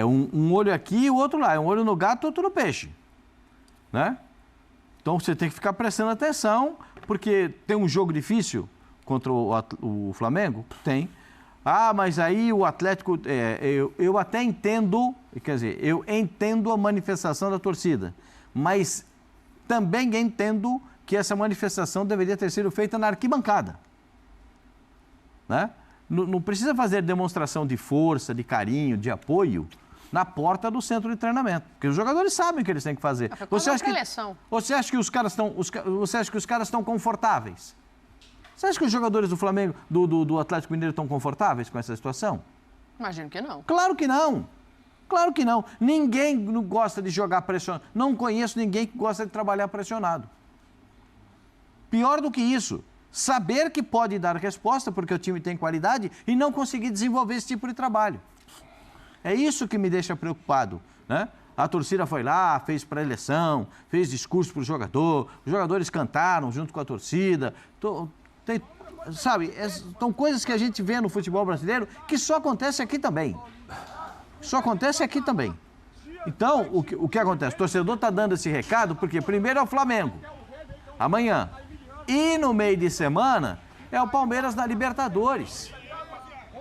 um olho aqui e o outro lá. É um olho no gato e outro no peixe. Né? Então, você tem que ficar prestando atenção, porque tem um jogo difícil contra o Flamengo? Tem. Ah, mas aí o Atlético... eu até entendo, quer dizer, eu entendo a manifestação da torcida, mas também entendo que essa manifestação deveria ter sido feita na arquibancada. Né? Não precisa fazer demonstração de força, de carinho, de apoio na porta do centro de treinamento, porque os jogadores sabem o que eles têm que fazer. Você acha que os caras estão confortáveis? Você acha que os jogadores do Flamengo, do Atlético Mineiro estão confortáveis com essa situação? Imagino que não. Claro que não. Claro que não. Ninguém gosta de jogar pressionado. Não conheço ninguém que gosta de trabalhar pressionado. Pior do que isso, saber que pode dar resposta porque o time tem qualidade e não conseguir desenvolver esse tipo de trabalho. É isso que me deixa preocupado, né? A torcida foi lá, fez pré-eleição, fez discurso para o jogador, os jogadores cantaram junto com a torcida. São coisas que a gente vê no futebol brasileiro que só acontece aqui também. Só acontece aqui também. Então, o que acontece? O torcedor está dando esse recado porque primeiro é o Flamengo, amanhã. E no meio de semana é o Palmeiras na Libertadores.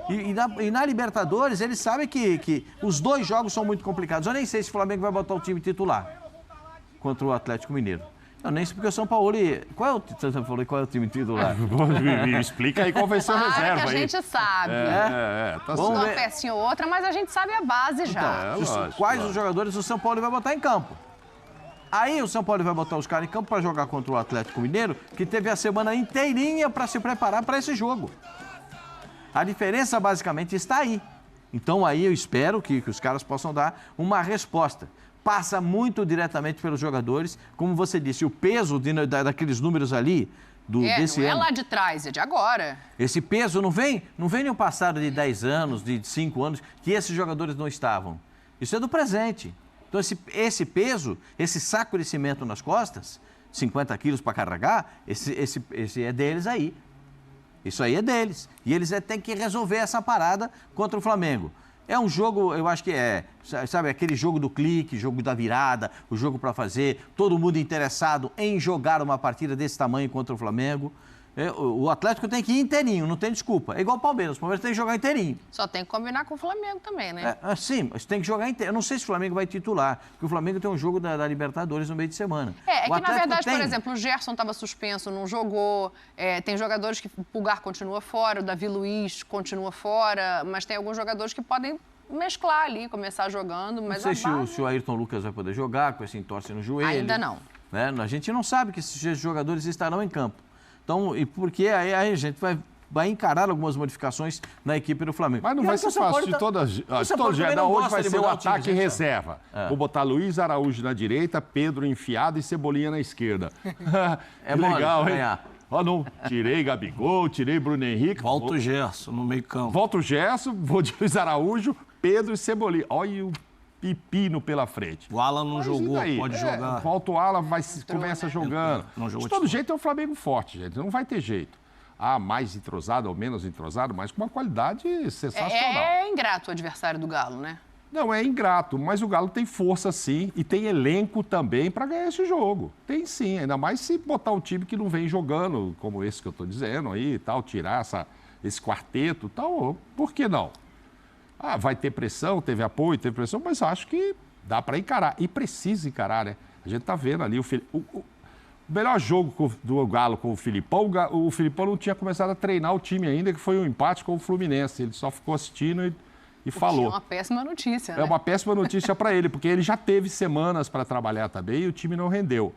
E na Libertadores, eles sabem que os dois jogos são muito complicados. Eu nem sei se o Flamengo vai botar o time titular contra o Atlético Mineiro. Eu nem sei porque o São Paulo... Qual é o time titular? Me explica aí qual vai ser a reserva. Que a gente sabe. Tá certo. Uma pecinha ou outra, mas a gente sabe a base já. Então, quais os jogadores o São Paulo vai botar em campo? Aí o São Paulo vai botar os caras em campo para jogar contra o Atlético Mineiro, que teve a semana inteirinha para se preparar para esse jogo. A diferença basicamente está aí. Então aí eu espero que os caras possam dar uma resposta. Passa muito diretamente pelos jogadores. Como você disse, o peso daqueles números ali desse não ano. É lá de trás, é de agora. Esse peso não vem no passado de 10 anos, de 5 anos, que esses jogadores não estavam. Isso é do presente. Então esse peso, esse saco de cimento nas costas, 50 quilos para carregar, esse é deles aí. Isso aí é deles. E eles têm que resolver essa parada contra o Flamengo. É um jogo, eu acho que sabe, aquele jogo do clique, jogo da virada, o jogo para fazer, todo mundo interessado em jogar uma partida desse tamanho contra o Flamengo. O Atlético tem que ir inteirinho, não tem desculpa. É igual o Palmeiras tem que jogar inteirinho. Só tem que combinar com o Flamengo também, né? Sim, mas tem que jogar inteirinho. Eu não sei se o Flamengo vai titular, porque o Flamengo tem um jogo da Libertadores no meio de semana. Que na verdade, por exemplo, o Gerson estava suspenso, não jogou, tem jogadores que o Pulgar continua fora, o Davi Luiz continua fora, mas tem alguns jogadores que podem mesclar ali, começar jogando, mas não sei se o Ayrton Lucas vai poder jogar com esse entorse no joelho. Ainda não. Né? A gente não sabe que esses jogadores estarão em campo. Então, e porque aí a gente vai encarar algumas modificações na equipe do Flamengo. Mas não vai ser fácil. De todo jeito, hoje vai ser o ataque reserva. Vou botar Luiz Araújo na direita, Pedro enfiado e Cebolinha na esquerda. É legal, hein? Não, tirei Gabigol, tirei Bruno Henrique. Volta o Gerson no meio campo. Volta o Gerson, vou de Luiz Araújo, Pedro e Cebolinha. Olha o pepino pela frente. O Alan não jogou, pode jogar. Volta o Alan, começa jogando. De todo jeito é um Flamengo forte, gente. Não vai ter jeito. Mais entrosado ou menos entrosado, mas com uma qualidade sensacional. É ingrato o adversário do Galo, né? Não, é ingrato, mas o Galo tem força sim e tem elenco também para ganhar esse jogo. Tem sim, ainda mais se botar um time que não vem jogando, como esse que eu estou dizendo aí e tal, tirar esse quarteto e tal, por que não? Vai ter pressão, teve apoio, teve pressão, mas acho que dá para encarar. E precisa encarar, né? A gente tá vendo ali o melhor jogo do Galo com o Filipão. O Filipão não tinha começado a treinar o time ainda, que foi um empate com o Fluminense. Ele só ficou assistindo e falou. É uma péssima notícia, né? É uma péssima notícia para ele, porque ele já teve semanas para trabalhar também e o time não rendeu.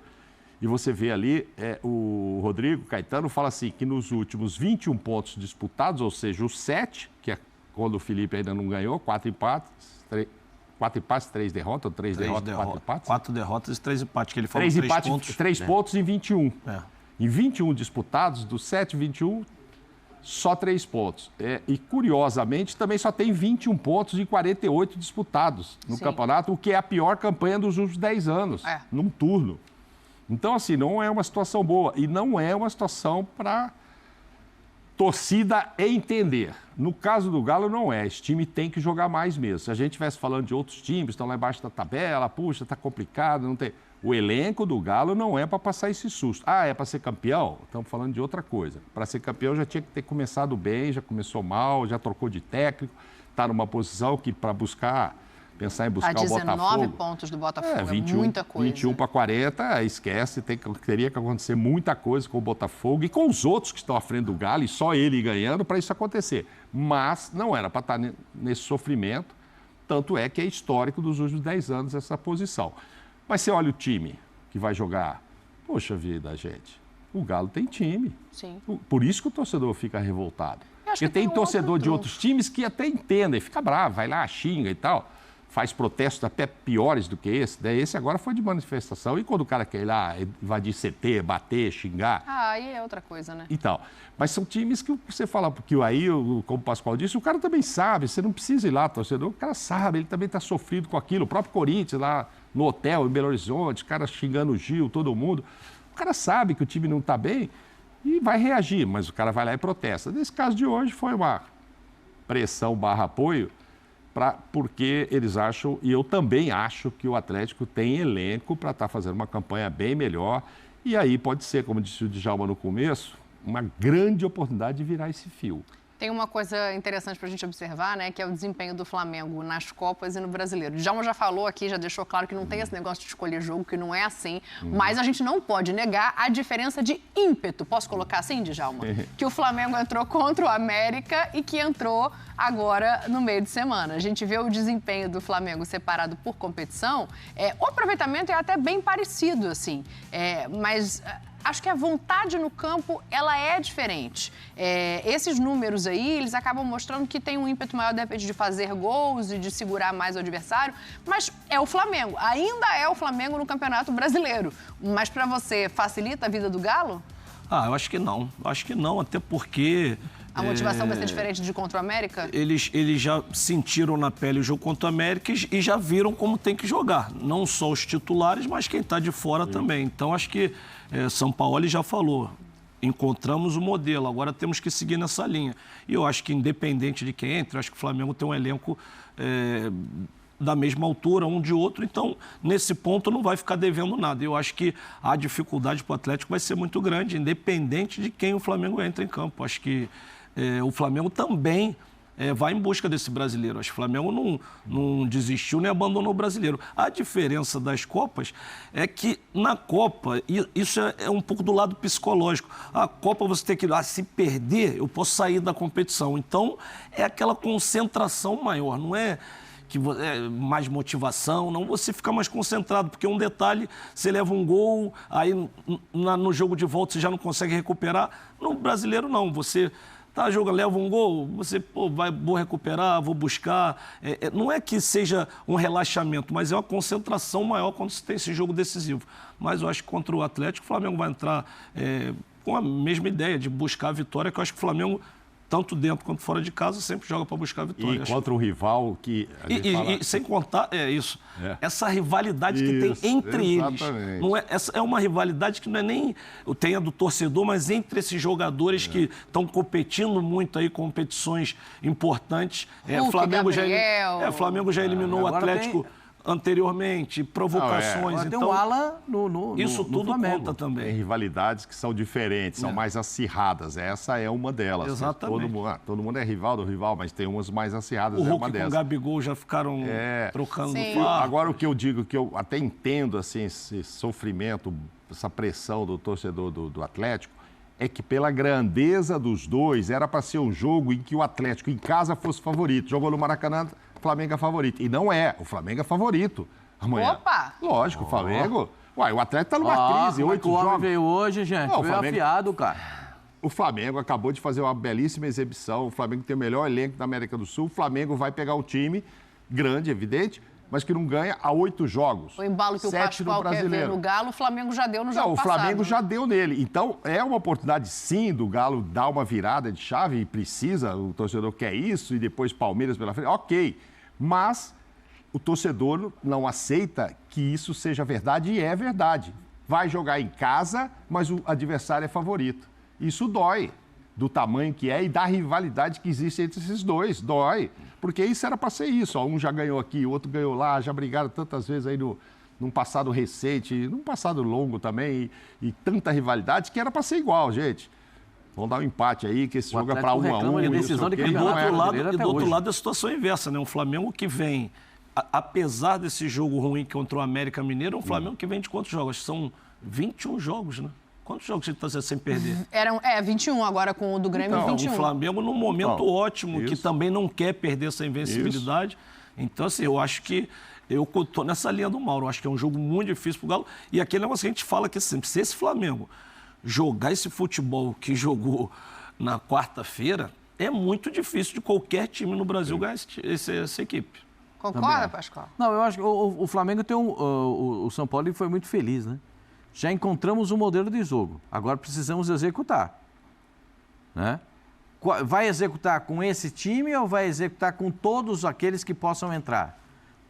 E você vê ali, o Rodrigo Caetano fala assim, que nos últimos 21 pontos disputados, ou seja, os 7, que é quando o Felipe ainda não ganhou, 4 empates, 3 derrotas, ou 3 derrotas, 4 empates? 4 derrotas e 3 empates, que ele falou 3 empates, pontos. 3 pontos em 21. Em 21 disputados, dos 7, 21, só 3 pontos. E, curiosamente, também só tem 21 pontos em 48 disputados no campeonato, o que é a pior campanha dos últimos 10 anos, num turno. Então, assim, não é uma situação boa. E não é uma situação para torcida é entender. No caso do Galo, não é. Esse time tem que jogar mais mesmo. Se a gente estivesse falando de outros times, estão lá embaixo da tabela, puxa, está complicado, não tem... O elenco do Galo não é para passar esse susto. Ah, é para ser campeão? Estamos falando de outra coisa. Para ser campeão já tinha que ter começado bem, já começou mal, já trocou de técnico, está numa posição que para pensar em buscar o Botafogo... 19 pontos do Botafogo, 21, muita coisa. 21 para 40, esquece, teria que acontecer muita coisa com o Botafogo e com os outros que estão à frente do Galo, e só ele ganhando para isso acontecer. Mas não era para estar nesse sofrimento, tanto é que é histórico dos últimos 10 anos essa posição. Mas você olha o time que vai jogar, poxa vida, gente, o Galo tem time. Sim. Por isso que o torcedor fica revoltado. Porque tem torcedor de outros times que até entendem, fica bravo, vai lá, xinga e tal, faz protestos até piores do que esse. Daí esse agora foi de manifestação. E quando o cara quer ir lá invadir CT, bater, xingar... Ah, aí é outra coisa, né? Então, mas são times que você fala, porque aí, como o Pascoal disse, o cara também sabe, você não precisa ir lá, torcedor, o cara sabe, ele também está sofrido com aquilo. O próprio Corinthians lá no hotel, em Belo Horizonte, o cara xingando o Gil, todo mundo. O cara sabe que o time não está bem e vai reagir, mas o cara vai lá e protesta. Nesse caso de hoje foi uma pressão / apoio, porque eles acham, e eu também acho, que o Atlético tem elenco para estar fazendo uma campanha bem melhor. E aí pode ser, como disse o Djalma no começo, uma grande oportunidade de virar esse fio. Tem uma coisa interessante para a gente observar, né, que é o desempenho do Flamengo nas Copas e no Brasileiro. O Djalma já falou aqui, já deixou claro que não tem esse negócio de escolher jogo, que não é assim, mas a gente não pode negar a diferença de ímpeto. Posso colocar assim, Djalma? Que o Flamengo entrou contra o América e que entrou agora no meio de semana. A gente vê o desempenho do Flamengo separado por competição, o aproveitamento é até bem parecido, assim, mas... Acho que a vontade no campo, ela é diferente. Esses números aí, eles acabam mostrando que tem um ímpeto maior, de repente, de fazer gols e de segurar mais o adversário. Mas é o Flamengo. Ainda é o Flamengo no Campeonato Brasileiro. Mas para você, facilita a vida do Galo? Ah, eu acho que não. Acho que não, até porque... A motivação vai ser diferente de contra o América? Eles já sentiram na pele o jogo contra o América e já viram como tem que jogar. Não só os titulares, mas quem está de fora também. Então, acho que São Paulo já falou. Encontramos o modelo, agora temos que seguir nessa linha. E eu acho que, independente de quem entre, eu acho que o Flamengo tem um elenco da mesma altura, um de outro. Então, nesse ponto, não vai ficar devendo nada. Eu acho que a dificuldade para o Atlético vai ser muito grande, independente de quem o Flamengo entra em campo. Acho que o Flamengo também vai em busca desse brasileiro. Acho que o Flamengo não desistiu nem abandonou o brasileiro. A diferença das Copas é que na Copa, isso é um pouco do lado psicológico. A Copa você tem que, se perder, eu posso sair da competição. Então, é aquela concentração maior, não é que mais motivação, não, você fica mais concentrado, porque um detalhe, você leva um gol, aí no jogo de volta você já não consegue recuperar. No brasileiro, não, você... Tá, joga, leva um gol, você, vou recuperar, vou buscar. Não é que seja um relaxamento, mas é uma concentração maior quando você tem esse jogo decisivo. Mas eu acho que contra o Atlético, o Flamengo vai entrar com a mesma ideia de buscar a vitória, que eu acho que o Flamengo, tanto dentro quanto fora de casa, sempre joga para buscar a vitória. E contra um rival que... E sem contar, essa rivalidade que tem entre eles. Não essa é uma rivalidade que não é nem... Tem a do torcedor, mas entre esses jogadores que estão competindo muito aí, competições importantes. Hulk, Flamengo já eliminou o Atlético... anteriormente, provocações. Então, tem um ala isso tudo conta também. Tem rivalidades que são diferentes, são mais acirradas. Essa é uma delas. Exatamente. Todo mundo é rival do rival, mas tem umas mais acirradas. O Hulk uma dessas. Com o Gabigol já ficaram trocando Sim. no par. Agora, o que eu digo, que eu até entendo assim, esse sofrimento, essa pressão do torcedor do Atlético, é que pela grandeza dos dois, era para ser um jogo em que o Atlético em casa fosse favorito. Jogou no Maracanã, o Flamengo é favorito. E não é, o Flamengo é favorito amanhã. Opa! Lógico, o Flamengo... Uai, o Atlético tá numa crise, 8 jogos. O homem veio hoje, gente, Não, veio Flamengo... afiado, cara. O Flamengo acabou de fazer uma belíssima exibição, o Flamengo tem o melhor elenco da América do Sul, o Flamengo vai pegar um time grande, evidente, mas que não ganha há 8 jogos. O embalo que o Pascoal quer ver no Galo, o Flamengo já deu no jogo passado. O Flamengo já deu nele. Então, é uma oportunidade, sim, do Galo dar uma virada de chave, e precisa, o torcedor quer isso, e depois Palmeiras pela frente, ok. Mas o torcedor não aceita que isso seja verdade, e é verdade. Vai jogar em casa, mas o adversário é favorito. Isso dói. do tamanho que é e da rivalidade que existe entre esses dois. Dói. Porque isso era para ser isso. Ó, um já ganhou aqui, o outro ganhou lá, já brigaram tantas vezes aí num passado recente, num passado longo também, e tanta rivalidade que era para ser igual, gente. Vamos dar um empate aí, que esse jogo é para 1-1. De decisão de E do outro hoje. lado, a situação é inversa, né? Um Flamengo que vem, apesar desse jogo ruim contra o América Mineiro, é um Flamengo que vem de quantos jogos? São 21 jogos, né? Quantos jogos ele está sem perder? 21 agora com o do Grêmio, Então, 21. o Flamengo num momento ótimo, que também não quer perder essa invencibilidade. Então, assim, eu acho que eu estou nessa linha do Mauro. Eu acho que é um jogo muito difícil pro Galo. E aquele negócio que a gente fala que sempre, se esse Flamengo jogar esse futebol que jogou na quarta-feira, é muito difícil de qualquer time no Brasil ganhar essa equipe. Concorda, Pascoal? Não, eu acho que o Flamengo tem o São Paulo foi muito feliz, né? Já encontramos o modelo de jogo. Agora precisamos executar, né? Vai executar com esse time ou vai executar com todos aqueles que possam entrar?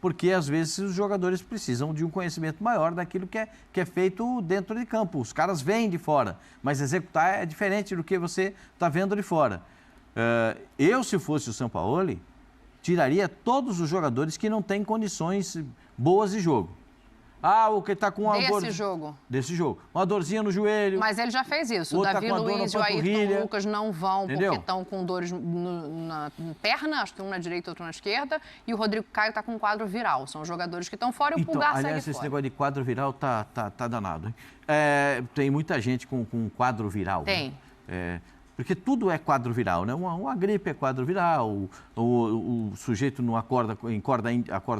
Porque, às vezes, os jogadores precisam de um conhecimento maior daquilo que é feito dentro de campo. Os caras vêm de fora, mas executar é diferente do que você está vendo de fora. Eu, se fosse o Sampaoli, tiraria todos os jogadores que não têm condições boas de jogo. O que está com uma dor... Desse jogo. Uma dorzinha no joelho. Mas ele já fez isso. O Davi Luiz e o Ayrton Lucas não vão, entendeu? Porque estão com dores na perna, acho que um na direita e outro na esquerda, e o Rodrigo Caio está com um quadro viral. São jogadores que estão fora e o Pulgar segue fora. Esse negócio de quadro viral tá danado, hein? Tem muita gente com quadro viral. Tem. Né? Porque tudo é quadro viral, né? Uma gripe é quadro viral, o sujeito não acorda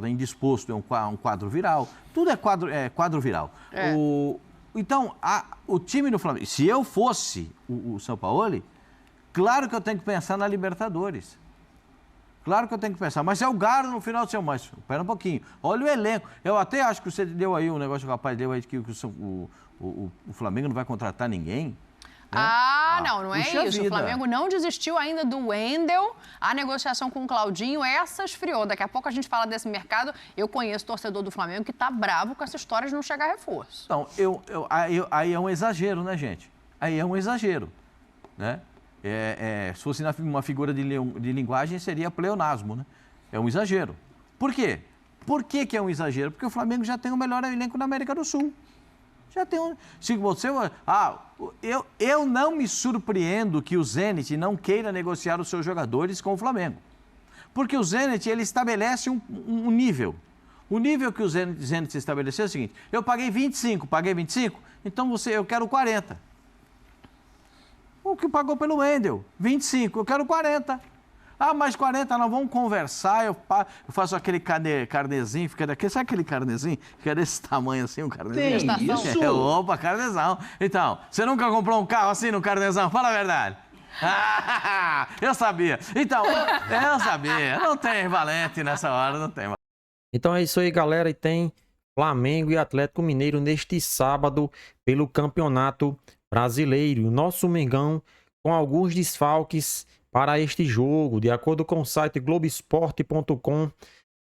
indisposto, é um quadro viral. Tudo é quadro viral. Então, o time do Flamengo, se eu fosse o Sampaoli, claro que eu tenho que pensar na Libertadores. Claro que eu tenho que pensar, mas é o Galo no final de semana. Mas espera um pouquinho, olha o elenco. Eu até acho que você deu aí um negócio que o rapaz deu aí de que o Flamengo não vai contratar ninguém. Não é isso. O Flamengo não desistiu ainda do Wendel. A negociação com o Claudinho, essa esfriou. Daqui a pouco a gente fala desse mercado. Eu conheço torcedor do Flamengo que está bravo com essa história de não chegar reforço. Então, aí é um exagero, né, gente? Aí é um exagero, né? Se fosse uma figura de linguagem, seria pleonasmo, né? É um exagero. Por quê? Por que é um exagero? Porque o Flamengo já tem o melhor elenco na América do Sul. Já tem um... Se você... eu não me surpreendo que o Zenit não queira negociar os seus jogadores com o Flamengo. Porque o Zenit, ele estabelece um nível. O nível que o Zenit estabeleceu é o seguinte: eu paguei 25, então eu quero 40. O que pagou pelo Wendel? 25, eu quero 40. Mais 40, nós vamos conversar, eu faço aquele carnezinho, sabe aquele carnezinho? Fica desse tamanho assim, um carnezinho. Tem isso? Opa, carnezão. Então, você nunca comprou um carro assim no carnezão? Fala a verdade. Eu sabia. Então, eu sabia. Não tem valente nessa hora, não tem. Então é isso aí, galera. E tem Flamengo e Atlético Mineiro neste sábado pelo Campeonato Brasileiro. O nosso Mengão com alguns desfalques para este jogo. De acordo com o site Globoesporte.com,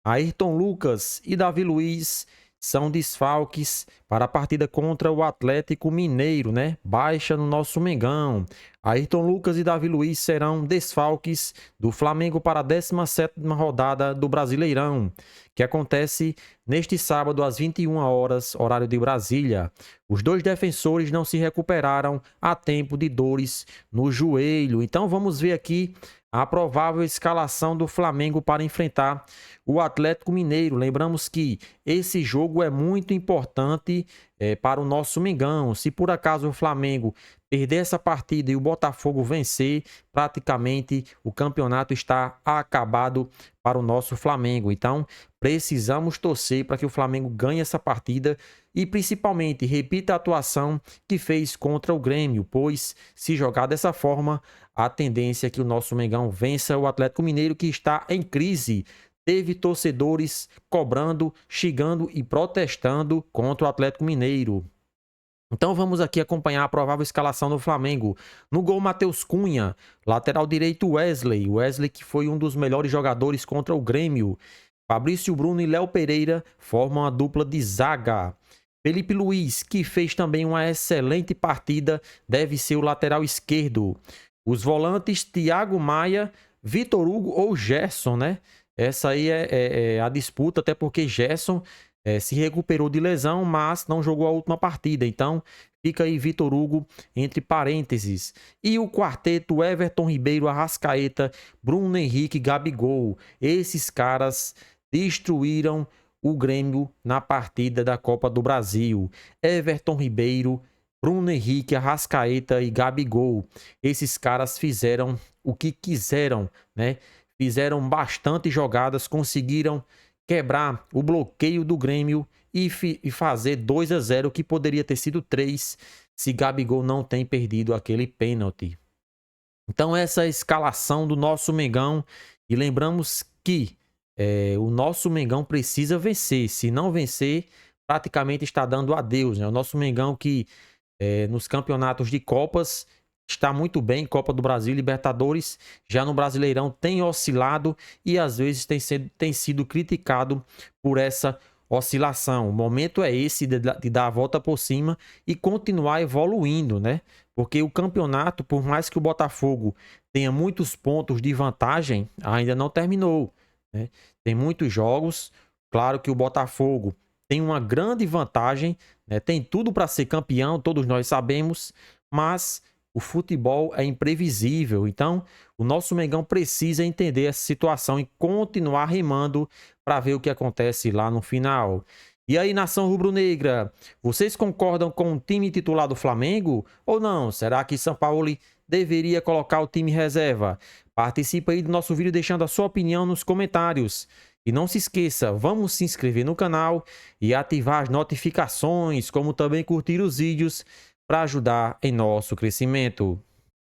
Ayrton Lucas e Davi Luiz são desfalques para a partida contra o Atlético Mineiro, né? Baixa no nosso Mengão. Ayrton Lucas e Davi Luiz serão desfalques do Flamengo para a 17ª rodada do Brasileirão, que acontece neste sábado às 21 horas, horário de Brasília. Os dois defensores não se recuperaram a tempo de dores no joelho. Então vamos ver aqui a provável escalação do Flamengo para enfrentar o Atlético Mineiro. Lembramos que esse jogo é muito importante para o nosso Mengão. Se por acaso o Flamengo perder essa partida e o Botafogo vencer, praticamente o campeonato está acabado para o nosso Flamengo. Então, precisamos torcer para que o Flamengo ganhe essa partida e, principalmente, repita a atuação que fez contra o Grêmio, pois, se jogar dessa forma, a tendência é que o nosso Mengão vença o Atlético Mineiro, que está em crise. Teve torcedores cobrando, xingando e protestando contra o Atlético Mineiro. Então vamos aqui acompanhar a provável escalação do Flamengo. No gol, Matheus Cunha. Lateral direito, Wesley. Wesley, que foi um dos melhores jogadores contra o Grêmio. Fabrício Bruno e Léo Pereira formam a dupla de zaga. Felipe Luiz, que fez também uma excelente partida, deve ser o lateral esquerdo. Os volantes Thiago Maia, Vitor Hugo ou Gerson, né? Essa aí é a disputa, até porque Gerson se recuperou de lesão, mas não jogou a última partida. Então, fica aí Vitor Hugo entre parênteses. E o quarteto Everton Ribeiro, Arrascaeta, Bruno Henrique, Gabigol. Esses caras destruíram o Grêmio na partida da Copa do Brasil. Everton Ribeiro, Bruno Henrique, Arrascaeta e Gabigol. Esses caras fizeram o que quiseram, né? Fizeram bastante jogadas, conseguiram quebrar o bloqueio do Grêmio e fazer 2-0, que poderia ter sido 3 se Gabigol não tem perdido aquele pênalti. Então essa é a escalação do nosso Mengão. E lembramos que o nosso Mengão precisa vencer. Se não vencer, praticamente está dando adeus, né? O nosso Mengão que nos campeonatos de Copas está muito bem, Copa do Brasil, Libertadores, já no Brasileirão tem oscilado e às vezes tem sido criticado por essa oscilação. O momento é esse de dar a volta por cima e continuar evoluindo, né? Porque o campeonato, por mais que o Botafogo tenha muitos pontos de vantagem, ainda não terminou, né? Tem muitos jogos, claro que o Botafogo tem uma grande vantagem, né? Tem tudo para ser campeão, todos nós sabemos, mas o futebol é imprevisível. Então, o nosso Mengão precisa entender essa situação e continuar remando para ver o que acontece lá no final. E aí, nação rubro-negra, vocês concordam com o time titular do Flamengo ou não? Será que São Paulo deveria colocar o time reserva? Participe aí do nosso vídeo deixando a sua opinião nos comentários. E não se esqueça, vamos se inscrever no canal e ativar as notificações, como também curtir os vídeos para ajudar em nosso crescimento.